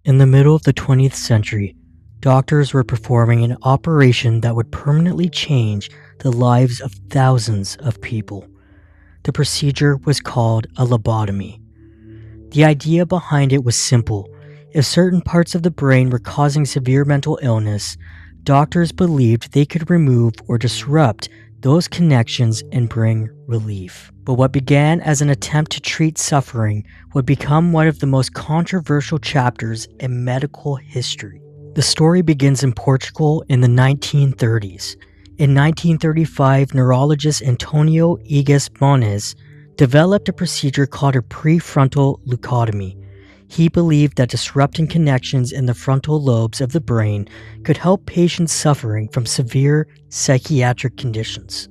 In the middle of the 20th century, doctors were performing an operation that would permanently change the lives of thousands of people. The procedure was called a lobotomy. The idea behind it was simple. If certain parts of the brain were causing severe mental illness, doctors believed they could remove or disrupt those connections and bring relief. But what began as an attempt to treat suffering would become one of the most controversial chapters in medical history. The story begins in Portugal in the 1930s. In 1935, neurologist Antonio Egas Bones developed a procedure called a prefrontal leucotomy. He believed that disrupting connections in the frontal lobes of the brain could help patients suffering from severe psychiatric conditions.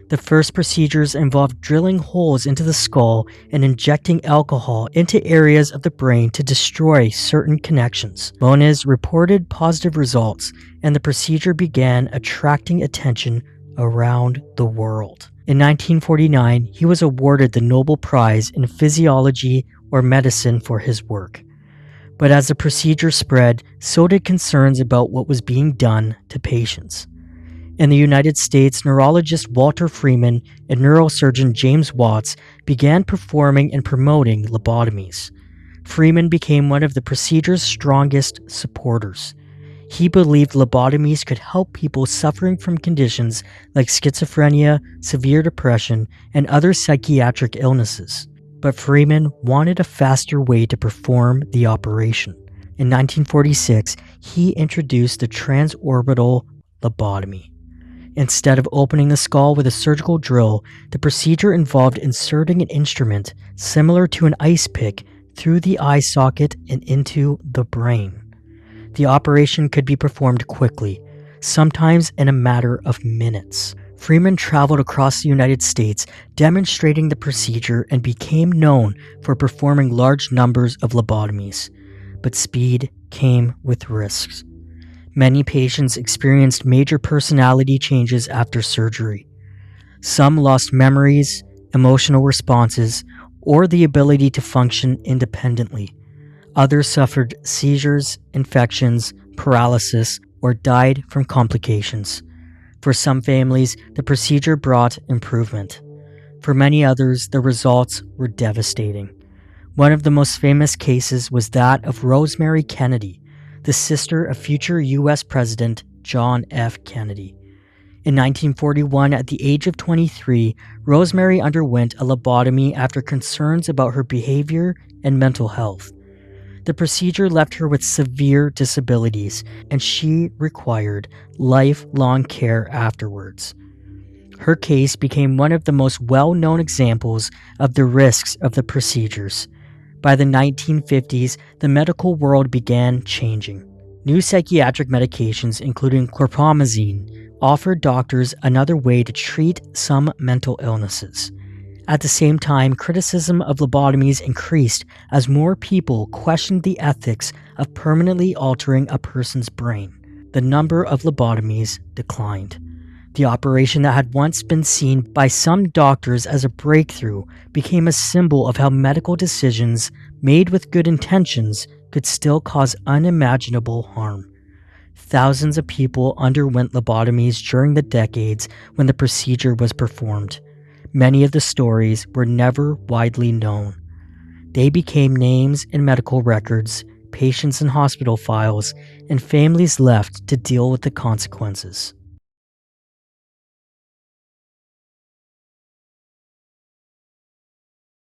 The first procedures involved drilling holes into the skull and injecting alcohol into areas of the brain to destroy certain connections. Bones reported positive results, and the procedure began attracting attention around the world. In 1949, he was awarded the Nobel Prize in Physiology or Medicine for his work. But as the procedure spread, so did concerns about what was being done to patients. In the United States, neurologist Walter Freeman and neurosurgeon James Watts began performing and promoting lobotomies. Freeman became one of the procedure's strongest supporters. He believed lobotomies could help people suffering from conditions like schizophrenia, severe depression, and other psychiatric illnesses. But Freeman wanted a faster way to perform the operation. In 1946, he introduced the transorbital lobotomy. Instead of opening the skull with a surgical drill, the procedure involved inserting an instrument similar to an ice pick through the eye socket and into the brain. The operation could be performed quickly, sometimes in a matter of minutes. Freeman traveled across the United States demonstrating the procedure and became known for performing large numbers of lobotomies. But speed came with risks. Many patients experienced major personality changes after surgery. Some lost memories, emotional responses, or the ability to function independently. Others suffered seizures, infections, paralysis, or died from complications. For some families, the procedure brought improvement. For many others, the results were devastating. One of the most famous cases was that of Rosemary Kennedy, the sister of future U.S. President John F. Kennedy. In 1941, at the age of 23, Rosemary underwent a lobotomy after concerns about her behavior and mental health. The procedure left her with severe disabilities, and she required lifelong care afterwards. Her case became one of the most well-known examples of the risks of the procedures. By the 1950s, the medical world began changing. New psychiatric medications, including chlorpromazine, offered doctors another way to treat some mental illnesses. At the same time, criticism of lobotomies increased as more people questioned the ethics of permanently altering a person's brain. The number of lobotomies declined. The operation that had once been seen by some doctors as a breakthrough became a symbol of how medical decisions made with good intentions could still cause unimaginable harm. Thousands of people underwent lobotomies during the decades when the procedure was performed. Many of the stories were never widely known. They became names in medical records, patients in hospital files, and families left to deal with the consequences.